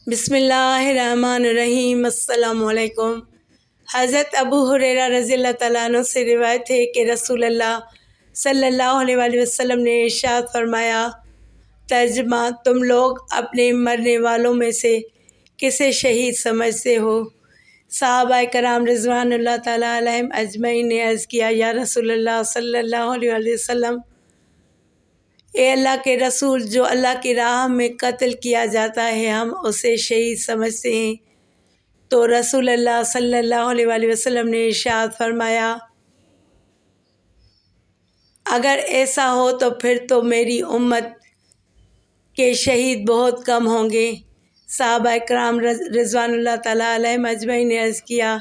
بسم اللہ الرحمن الرحیم۔ السلام علیکم۔ حضرت ابو ہریرہ رضی اللہ تعالیٰ عنہ سے روایت ہے کہ رسول اللہ صلی اللہ علیہ وآلہ وسلم نے ارشاد فرمایا، ترجمہ: تم لوگ اپنے مرنے والوں میں سے کسے شہید سمجھتے ہو؟ صحابہ کرام رضوان اللہ تعالیٰ علیہم اجمعین نے عرض کیا، یا رسول اللہ صلی اللہ علیہ وآلہ وسلم، اے اللہ کے رسول، جو اللہ کی راہ میں قتل کیا جاتا ہے ہم اسے شہید سمجھتے ہیں۔ تو رسول اللہ صلی اللہ علیہ وآلہ وسلم نے ارشاد فرمایا، اگر ایسا ہو تو پھر تو میری امت کے شہید بہت کم ہوں گے۔ صحابہ کرام رضوان اللہ تعالیٰ علیہم اجمعین نے عرض کیا،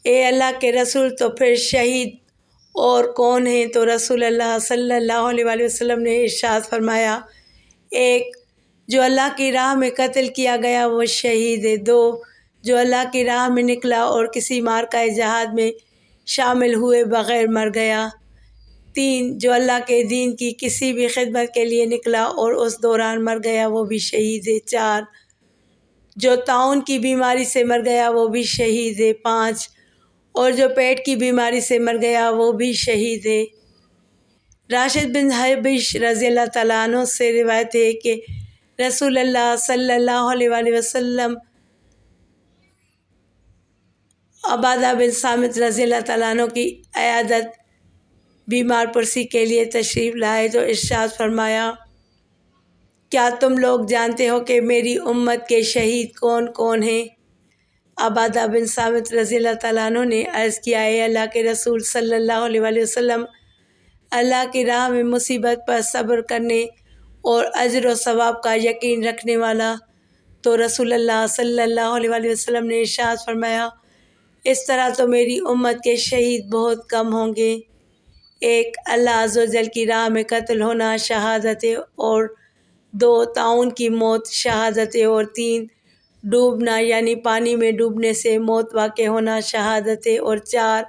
اے اللہ کے رسول، تو پھر شہید اور کون ہیں؟ تو رسول اللہ صلی اللہ علیہ وآلہ وسلم نے ارشاد فرمایا، ایک جو اللہ کی راہ میں قتل کیا گیا وہ شہید ہے، دو جو اللہ کی راہ میں نکلا اور کسی معرکہ جہاد میں شامل ہوئے بغیر مر گیا، تین جو اللہ کے دین کی کسی بھی خدمت کے لیے نکلا اور اس دوران مر گیا وہ بھی شہید ہے، چار جو طاعون کی بیماری سے مر گیا وہ بھی شہید ہے، پانچ اور جو پیٹ کی بیماری سے مر گیا وہ بھی شہید ہے۔ راشد بن حبیش رضی اللہ تعالیٰ عنہ سے روایت ہے کہ رسول اللہ صلی اللہ علیہ وآلہ وسلم عبادہ بن صامت رضی اللہ تعالیٰ عنہ کی عیادت بیمار پرسی کے لیے تشریف لائے تو ارشاد فرمایا، کیا تم لوگ جانتے ہو کہ میری امت کے شہید کون کون ہیں؟ عبادہ بن صامت رضی اللہ تعالیٰ عنہ نے عرض کیا، اے اللہ کے رسول صلی اللہ علیہ وآلہ وسلم، اللہ کی راہ میں مصیبت پر صبر کرنے اور اجر و ثواب کا یقین رکھنے والا۔ تو رسول اللہ صلی اللہ علیہ وآلہ وسلم نے ارشاد فرمایا، اس طرح تو میری امت کے شہید بہت کم ہوں گے۔ ایک اللہ عز و جل کی راہ میں قتل ہونا شہادت ہے، اور دو طاعون کی موت شہادت ہے، اور تین ڈوبنا یعنی پانی میں ڈوبنے سے موت واقع ہونا شہادت ہے، اور چار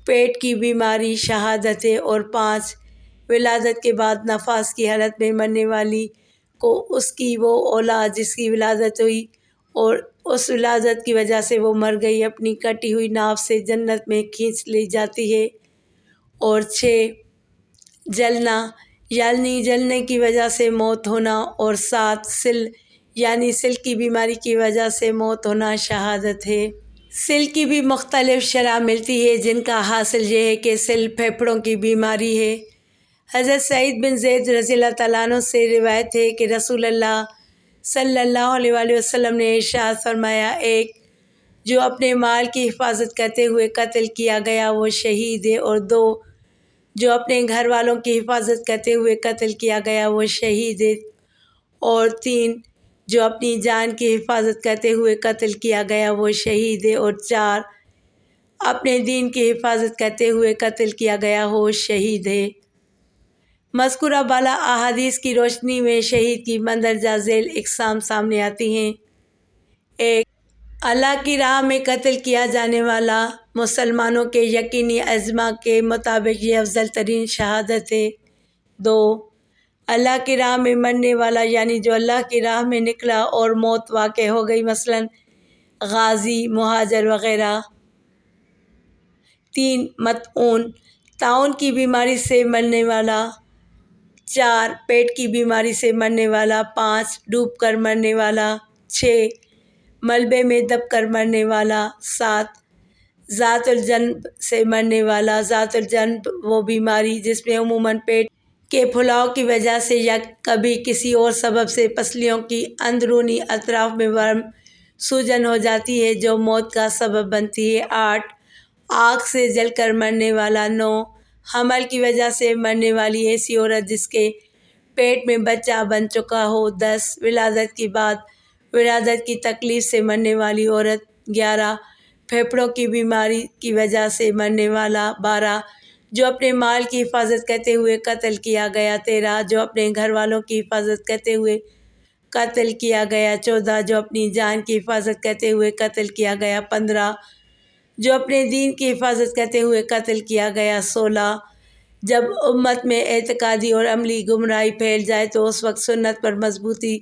پیٹ کی بیماری شہادت ہے، اور پانچ ولادت کے بعد نفاس کی حالت میں مرنے والی کو اس کی وہ اولاد جس کی ولادت ہوئی اور اس ولادت کی وجہ سے وہ مر گئی اپنی کٹی ہوئی ناف سے جنت میں کھینچ لی جاتی ہے، اور چھ جلنا یعنی جلنے کی وجہ سے موت ہونا، اور سات سل یعنی سل کی بیماری کی وجہ سے موت ہونا شہادت ہے۔ سل کی بھی مختلف شرح ملتی ہے، جن کا حاصل یہ ہے کہ سل پھیپھڑوں کی بیماری ہے۔ حضرت سعید بن زید رضی اللہ تعالیٰ عنہ سے روایت ہے کہ رسول اللہ صلی اللہ علیہ وآلہ وسلم نے ارشاد فرمایا، ایک جو اپنے مال کی حفاظت کرتے ہوئے قتل کیا گیا وہ شہید ہے، اور دو جو اپنے گھر والوں کی حفاظت کرتے ہوئے قتل کیا گیا وہ شہید ہے، اور تین جو اپنی جان کی حفاظت کرتے ہوئے قتل کیا گیا وہ شہید ہے، اور چار اپنے دین کی حفاظت کرتے ہوئے قتل کیا گیا وہ شہید ہے۔ مذکورہ بالا احادیث کی روشنی میں شہید کی مندرجہ ذیل اقسام سامنے آتی ہیں۔ ایک اللہ کی راہ میں قتل کیا جانے والا مسلمانوں کے یقینی اجماع کے مطابق یہ افضل ترین شہادت ہے۔ دو اللہ کی راہ میں مرنے والا یعنی جو اللہ کی راہ میں نکلا اور موت واقع ہو گئی، مثلاً غازی، مہاجر وغیرہ۔ تین مطعون طاعون کی بیماری سے مرنے والا۔ چار پیٹ کی بیماری سے مرنے والا۔ پانچ ڈوب کر مرنے والا۔ چھ ملبے میں دب کر مرنے والا۔ سات ذات الجنب سے مرنے والا۔ ذات الجنب وہ بیماری جس میں عموماً پیٹ کے پھلاؤ کی وجہ سے یا کبھی کسی اور سبب سے پسلیوں کی اندرونی اطراف میں ورم سوجن ہو جاتی ہے جو موت کا سبب بنتی ہے۔ آٹھ آگ سے جل کر مرنے والا۔ نو حمل کی وجہ سے مرنے والی ایسی عورت جس کے پیٹ میں بچہ بن چکا ہو۔ 10 ولادت کے بعد ولادت کی تکلیف سے مرنے والی عورت۔ 11 پھیپھڑوں کی بیماری کی وجہ سے مرنے والا۔ 12 جو اپنے مال کی حفاظت کرتے ہوئے قتل کیا گیا۔ 13 جو اپنے گھر والوں کی حفاظت کرتے ہوئے قتل کیا گیا۔ 14 جو اپنی جان کی حفاظت کرتے ہوئے قتل کیا گیا۔ 15 جو اپنے دین کی حفاظت کرتے ہوئے قتل کیا گیا۔ 16 جب امت میں اعتقادی اور عملی گمراہی پھیل جائے تو اس وقت سنت پر مضبوطی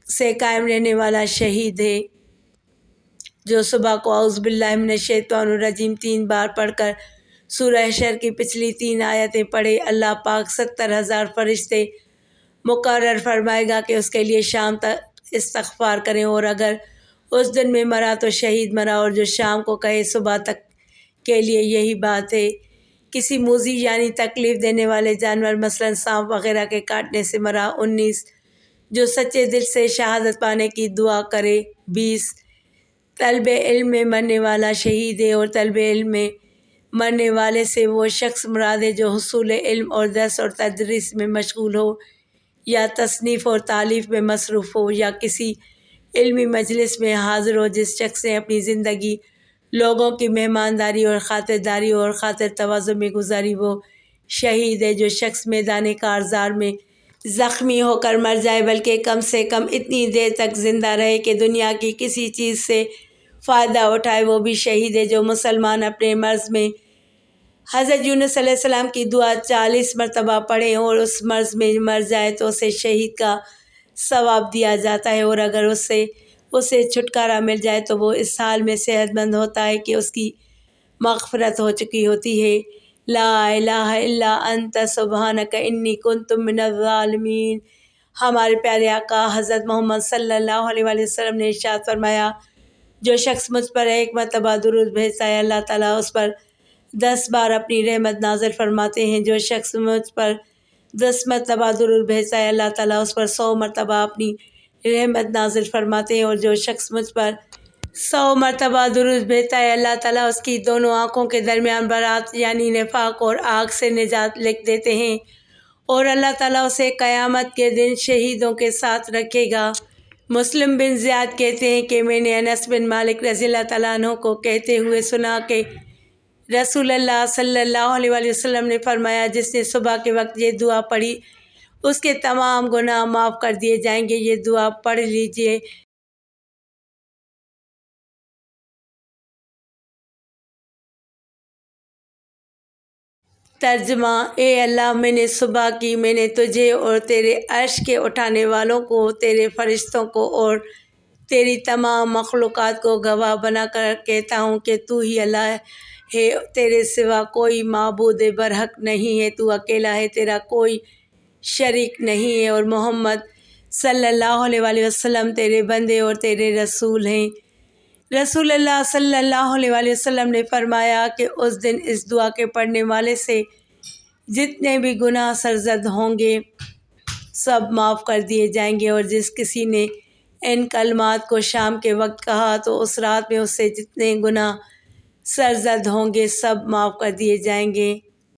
سے قائم رہنے والا شہید ہے، جو صبح کو اعوذ باللہ من الشیطان الرجیم 3 بار پڑھ کر سورہ حشر کی پچھلی 3 آیتیں پڑھے، اللہ پاک 70,000 فرشتے مقرر فرمائے گا کہ اس کے لیے شام تک استغفار کریں، اور اگر اس دن میں مرا تو شہید مرا، اور جو شام کو کہے صبح تک کے لیے یہی بات ہے۔ کسی موذی یعنی تکلیف دینے والے جانور مثلا سانپ وغیرہ کے کاٹنے سے مرا۔ 19 جو سچے دل سے شہادت پانے کی دعا کرے۔ 20 طلب علم میں مرنے والا شہید ہے، اور طلب علم میں مرنے والے سے وہ شخص مراد ہے جو حصول علم اور درس اور تدریس میں مشغول ہو، یا تصنیف اور تالیف میں مصروف ہو، یا کسی علمی مجلس میں حاضر ہو۔ جس شخص نے اپنی زندگی لوگوں کی مہمانداری اور خاطرداری اور خاطر تواضع میں گزاری، وہ شہید ہے۔ جو شخص میدان کارزار میں زخمی ہو کر مر جائے بلکہ کم سے کم اتنی دیر تک زندہ رہے کہ دنیا کی کسی چیز سے فائدہ اٹھائے، وہ بھی شہید ہے۔ جو مسلمان اپنے مرض میں حضرت یونس علیہ السلام کی دعا 40 مرتبہ پڑھے اور اس مرض میں مر جائے تو اسے شہید کا ثواب دیا جاتا ہے، اور اگر اسے چھٹکارا مل جائے تو وہ اس حال میں صحت مند ہوتا ہے کہ اس کی مغفرت ہو چکی ہوتی ہے۔ لا الہ الا انت سبحانک انی کنت من الظالمین۔ ہمارے پیارے آقا حضرت محمد صلی اللہ علیہ وآلہ وسلم نے ارشاد فرمایا، جو شخص مجھ پر 1 مرتبہ درود بھیجتا ہے اللہ تعالیٰ اس پر 10 بار اپنی رحمت نازل فرماتے ہیں۔ جو شخص مجھ پر 10 مرتبہ درود بھیجتا ہے اللہ تعالیٰ اس پر 100 مرتبہ اپنی رحمت نازل فرماتے ہیں، اور جو شخص مجھ پر 100 مرتبہ درود بھیجتا ہے اللہ تعالیٰ اس کی دونوں آنکھوں کے درمیان برات یعنی نفاق اور آگ سے نجات لکھ دیتے ہیں، اور اللہ تعالیٰ اسے قیامت کے دن شہیدوں کے ساتھ رکھے گا۔ مسلم بن زیاد کہتے ہیں کہ میں نے انس بن مالک رضی اللہ تعالیٰ عنہ کو کہتے ہوئے سنا کہ رسول اللہ صلی اللہ علیہ وآلہ وسلم نے فرمایا، جس نے صبح کے وقت یہ دعا پڑھی اس کے تمام گناہ معاف کر دیے جائیں گے۔ یہ دعا پڑھ لیجئے۔ ترجمہ: اے اللہ، میں نے صبح کی، میں نے تجھے اور تیرے عرش کے اٹھانے والوں کو، تیرے فرشتوں کو اور تیری تمام مخلوقات کو گواہ بنا کر کہتا ہوں کہ تو ہی اللہ ہے، تیرے سوا کوئی معبود برحق نہیں ہے، تو اکیلا ہے، تیرا کوئی شریک نہیں ہے، اور محمد صلی اللہ علیہ وآلہ وسلم تیرے بندے اور تیرے رسول ہیں۔ رسول اللہ صلی اللہ علیہ وآلہ وسلم نے فرمایا کہ اس دن اس دعا کے پڑھنے والے سے جتنے بھی گناہ سرزد ہوں گے سب معاف کر دیے جائیں گے، اور جس کسی نے ان کلمات کو شام کے وقت کہا تو اس رات میں اس سے جتنے گناہ سرزد ہوں گے سب معاف کر دیے جائیں گے۔